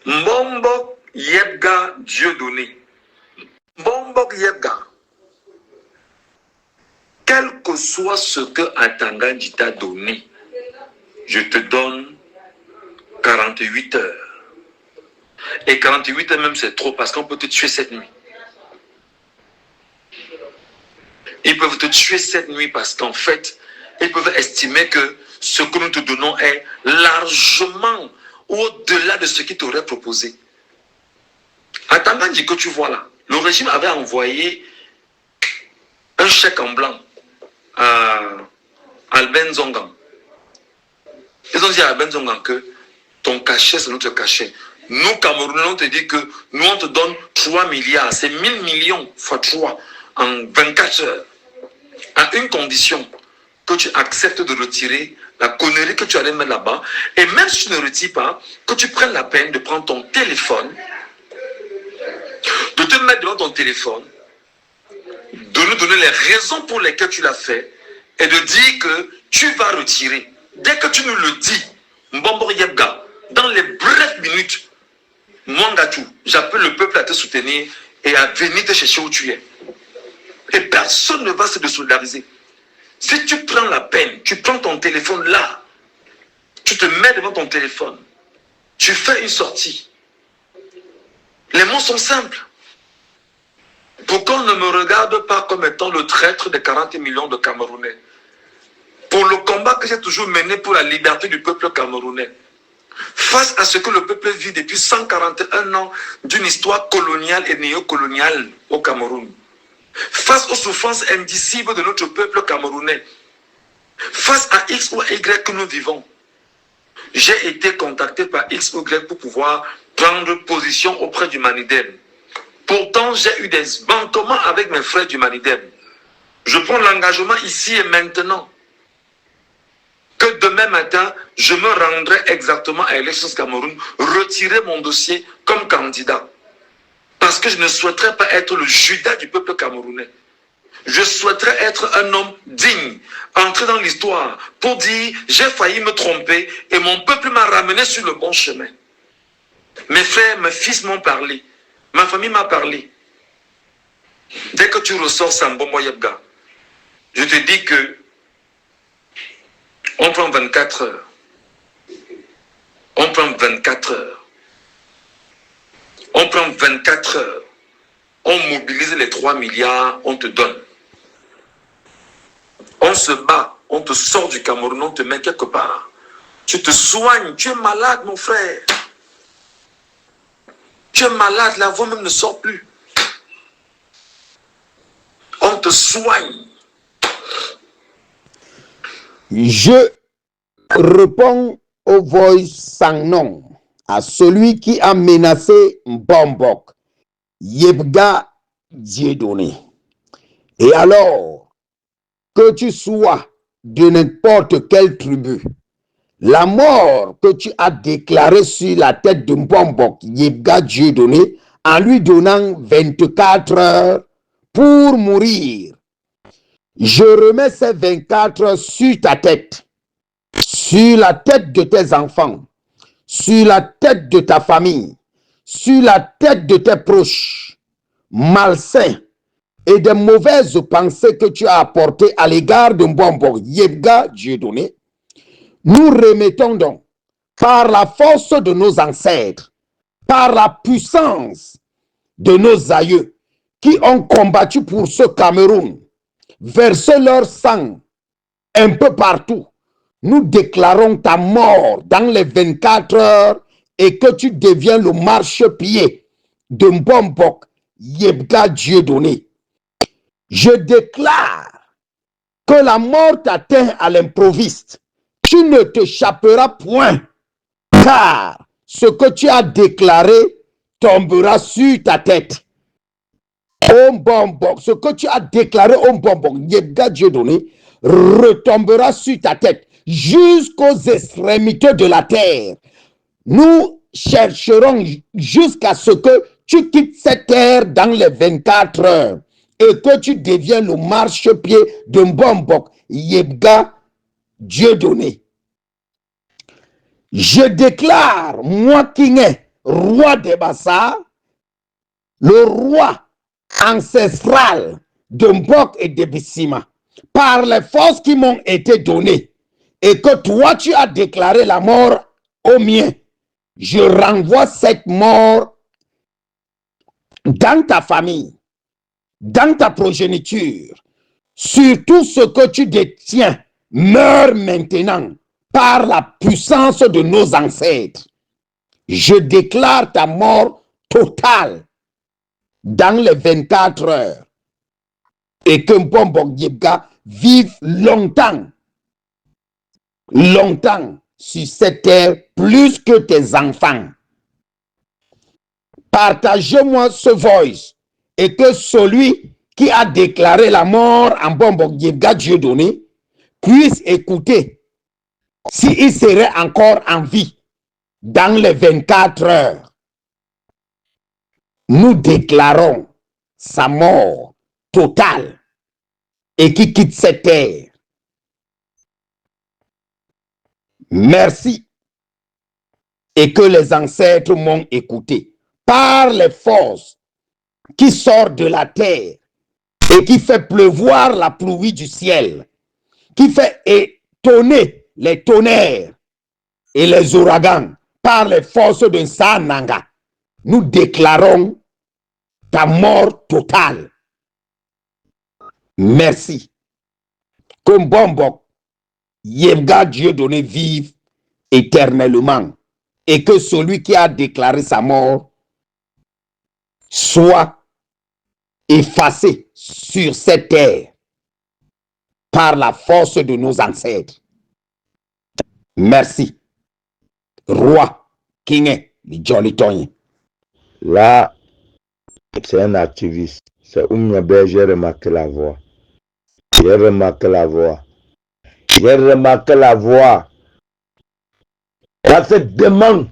Mbombo Yebga Dieudonné. Mbombo Yebga. Quel que soit ce que Atangandji t'a donné, je te donne 48 heures. Et 48 heures même c'est trop parce qu'on peut te tuer cette nuit. Ils peuvent te tuer cette nuit parce qu'en fait, ils peuvent estimer que ce que nous te donnons est largement au-delà de ce qu'ils t'auraient proposé. Atangandji que tu vois là, le régime avait envoyé un chèque en blanc à Albin Zongan. Ils ont dit à Albin Zongan que ton cachet, c'est notre cachet. Nous, Camerounais, on te dit que nous, on te donne 3 milliards. C'est 1000 millions fois 3 en 24 heures. À une condition, que tu acceptes de retirer la connerie que tu allais mettre là-bas. Et même si tu ne retires pas, que tu prennes la peine de prendre ton téléphone, de te mettre devant ton téléphone, de nous donner les raisons pour lesquelles tu l'as fait et de dire que tu vas retirer. Dès que tu nous le dis, Mbombo Yebga, dans les brèves minutes, Mwangatou, j'appelle le peuple à te soutenir et à venir te chercher où tu es. Et personne ne va se désolidariser. Si tu prends la peine, tu prends ton téléphone là, tu te mets devant ton téléphone, tu fais une sortie. Les mots sont simples. Pourquoi on ne me regarde pas comme étant le traître des 40 millions de Camerounais? Pour le combat que j'ai toujours mené pour la liberté du peuple camerounais. Face à ce que le peuple vit depuis 141 ans d'une histoire coloniale et néocoloniale au Cameroun. Face aux souffrances indicibles de notre peuple camerounais. Face à X ou Y que nous vivons. J'ai été contacté par X ou Y pour pouvoir prendre position auprès du Manidem. Pourtant, j'ai eu des banquements avec mes frères du Manidem. Je prends l'engagement ici et maintenant que demain matin, je me rendrai exactement à Elections Cameroun, retirer mon dossier comme candidat. Parce que je ne souhaiterais pas être le Judas du peuple camerounais. Je souhaiterais être un homme digne, entrer dans l'histoire pour dire j'ai failli me tromper et mon peuple m'a ramené sur le bon chemin. Mes frères, mes fils m'ont parlé. Ma famille m'a parlé. Dès que tu ressors Mbombo Yebga, je te dis que on prend 24 heures. On prend 24 heures. On prend 24 heures. On mobilise les 3 milliards, on te donne. On se bat, on te sort du Cameroun, on te met quelque part. Tu te soignes, tu es malade mon frère. Tu es malade, la voix même ne sort plus. On te soigne. Je réponds au voice sans nom à celui qui a menacé Mbombok, Yebga Dieudonné. Et alors que tu sois de n'importe quelle tribu, la mort que tu as déclarée sur la tête de Mbombok, Yebga Dieudonné, en lui donnant 24 heures pour mourir, je remets ces 24 heures sur ta tête, sur la tête de tes enfants, sur la tête de ta famille, sur la tête de tes proches, malsains et des mauvaises pensées que tu as apportées à l'égard de Mbombo Yebga Dieudonné. Nous remettons donc, par la force de nos ancêtres, par la puissance de nos aïeux qui ont combattu pour ce Cameroun, versé leur sang un peu partout, nous déclarons ta mort dans les 24 heures et que tu deviens le marchepied de Mbombok Yebga Dieudonné. Je déclare que la mort t'atteint à l'improviste. Tu ne t'échapperas point, car ce que tu as déclaré tombera sur ta tête. Au Mbombok, ce que tu as déclaré au Mbombok Yebga Dieudonné retombera sur ta tête jusqu'aux extrémités de la terre. Nous chercherons jusqu'à ce que tu quittes cette terre dans les 24 heures et que tu deviens le marchepied de Mbombok Yebga Dieudonné. Je déclare, moi qui ai roi de Bassa, le roi ancestral de Mbok et de Bissima, par les forces qui m'ont été données, et que toi tu as déclaré la mort au mien, je renvoie cette mort dans ta famille, dans ta progéniture, sur tout ce que tu détiens, meurt maintenant par la puissance de nos ancêtres. Je déclare ta mort totale dans les 24 heures et que Mbombo Yebga vive longtemps, longtemps sur cette terre, plus que tes enfants. Partagez-moi ce voice et que celui qui a déclaré la mort en Mbombo Yebga Dieudonné puisse écouter s'il serait encore en vie dans les 24 heures. Nous déclarons sa mort totale et qui quitte cette terre. Merci. Et que les ancêtres m'ont écouté. Par les forces qui sortent de la terre et qui fait pleuvoir la pluie du ciel, qui fait étonner les tonnerres et les ouragans, par les forces de Sananga, nous déclarons ta mort totale. Merci. Que Mbombo Yebga Dieudonné vive éternellement et que celui qui a déclaré sa mort soit effacé sur cette terre par la force de nos ancêtres. Merci. Roi King Jolitogne. Là, c'est un activiste. C'est Oumniabé, j'ai remarqué la voix. J'ai remarqué la voix. J'ai remarqué la voix. Dans cette demande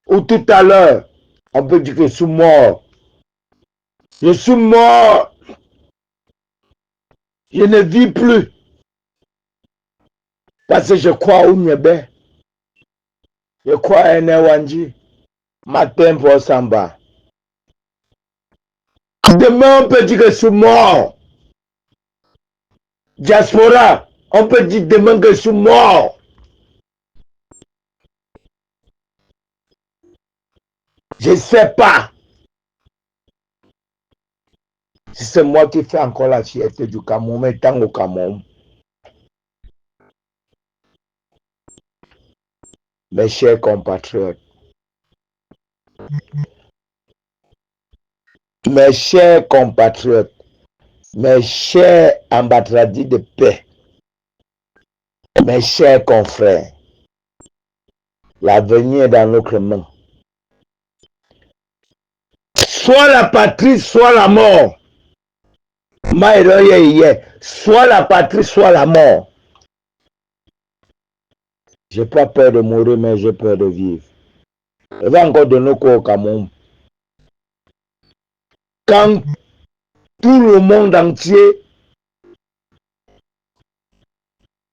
où tout à l'heure, on peut dire que je suis mort. Je suis mort. Je ne vis plus. Parce que je crois au Oumniabé. Je crois à Enewanji. Matin pour Samba. Demain, on peut dire que je suis mort. Diaspora, on peut dire demain que je suis mort. Je ne sais pas si c'est moi qui fais encore la fierté du Cameroun, mais tant au Cameroun. Mes chers compatriotes, mes chers compatriotes, mes chers ambassadeurs de paix, mes chers confrères, l'avenir est dans notre main. Soit la patrie, soit la mort. Soit la patrie, soit la mort. J'ai pas peur de mourir, mais j'ai peur de vivre. Il va encore donner quoi au Cameroun? Quand tout le monde entier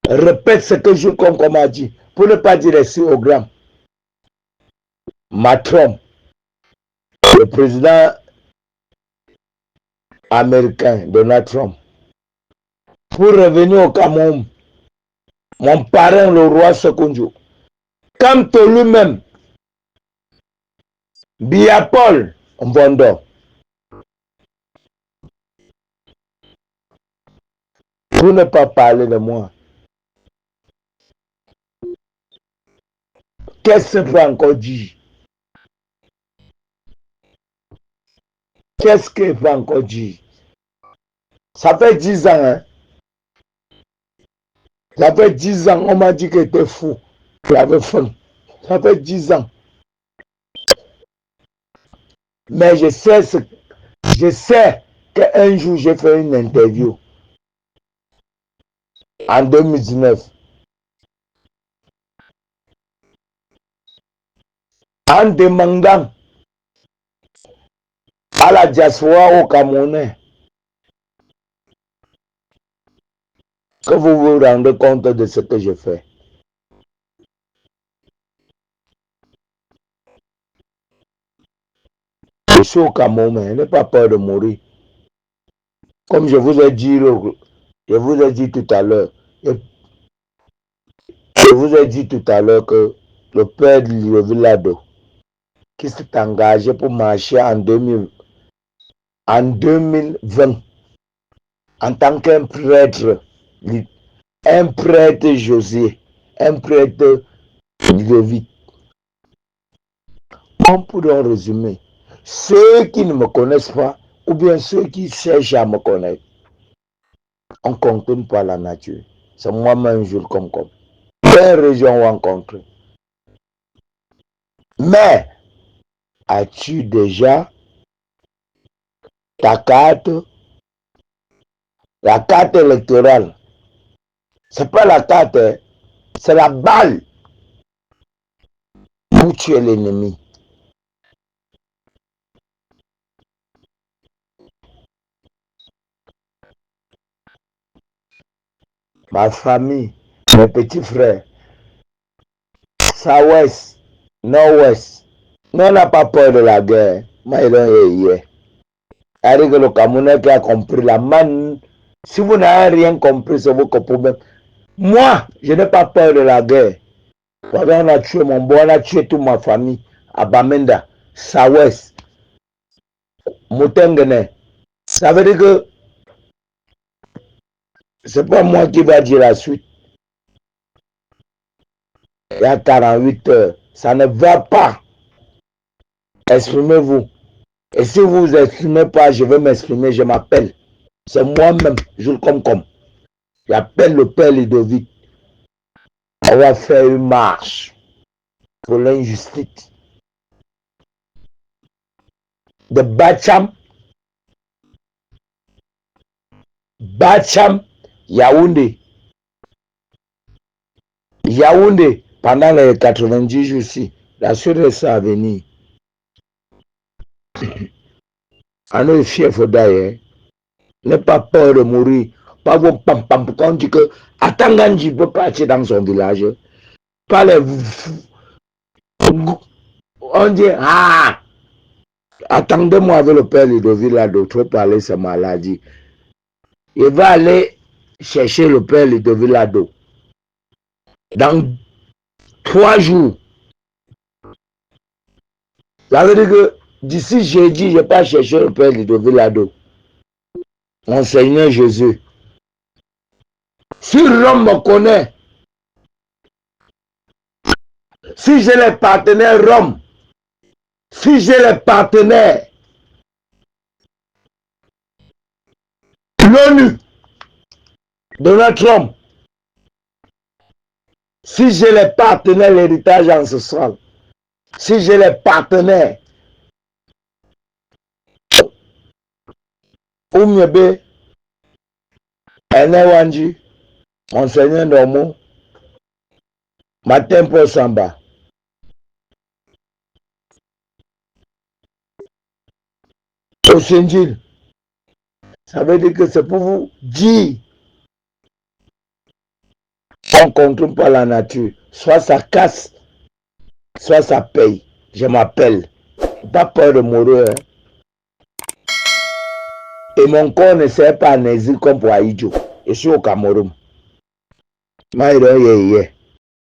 répète ce que Jules a dit, pour ne pas dire les silogrammes. Macron, le président américain Donald Trump, pour revenir au Cameroun, mon parrain le roi Sekunju, quant à lui-même, Biapol Mbondo, pour ne pas parler de moi, qu'est-ce qu'il faut encore dire? Qu'est-ce qu'il faut encore dire? Ça fait 10 ans, hein? Ça fait 10 ans, on m'a dit qu'il était fou, qu'il avait faim. Ça fait 10 ans. Mais je sais qu'un jour j'ai fait une interview en 2019. En demandant à la diaspora au Camerounais que vous vous rendez compte de ce que je fais. suis au Cameroun, mais je n'ai pas peur de mourir. Comme je vous ai dit tout à l'heure, que le père de Liovillado, qui s'est engagé pour marcher en 2020 en tant qu'un prêtre José, un prêtre Ludovic. On pourrait résumer. Ceux qui ne me connaissent pas, ou bien ceux qui cherchent à me connaître, on ne contourne pas la nature. C'est moi-même, jour comme. Quelle région rencontrer? Mais, as-tu déjà ta carte? La carte électorale. C'est pas la carte, c'est la balle pour tuer l'ennemi. Ma famille, mes petits frères, South-Ouest, Nord-Ouest, nous on n'a pas peur de la guerre. Moi, il est avec le Camerounais qui a compris la manne. Si vous n'avez rien compris, c'est votre problème. Moi, je n'ai pas peur de la guerre. On a tué mon boy, on a tué toute ma famille à Bamenda, South-Ouest, Moutengene. Ça veut dire que c'est pas moi qui va dire la suite. Il y a 48 heures. Ça ne va pas. Exprimez-vous. Et si vous ne vous exprimez pas, je vais m'exprimer, je m'appelle. C'est moi-même, Jules Comcom. J'appelle le père Ludovic. On va faire une marche pour l'injustice. De Bacham, Yaoundé. Yaoundé, pendant les 90 jours aussi, la sûreté à venir. On est fief d'ailleurs. N'aie pas peur de mourir. Pas vos pam-pam. Quand on dit que Atanganji peut partir dans son village. Pas les. On dit, ah, attendez-moi avec le père Ludovic là, d'autre parler sa maladie. Il va aller chercher le père Ludovic Lado. Dans 3 jours. Ça veut dire que d'ici jeudi, je ne vais pas chercher le père Ludovic Lado. Mon Seigneur Jésus. Si l'homme me connaît, si j'ai les partenaires Rome, si j'ai les partenaires l'ONU, Donald Trump, si j'ai les partenaires l'héritage ancestral, si j'ai les partenaires Oumyebe, Enewanji, Monseigneur Normo, Martin Paul Samba, Osenjil, ça veut dire que c'est pour vous dire on ne contrôle pas la nature. Soit ça casse, soit ça paye. Je m'appelle. Pas peur de mourir. Hein. Et mon corps ne sert pas en exil comme pour Aïdjo. Je suis au Cameroun.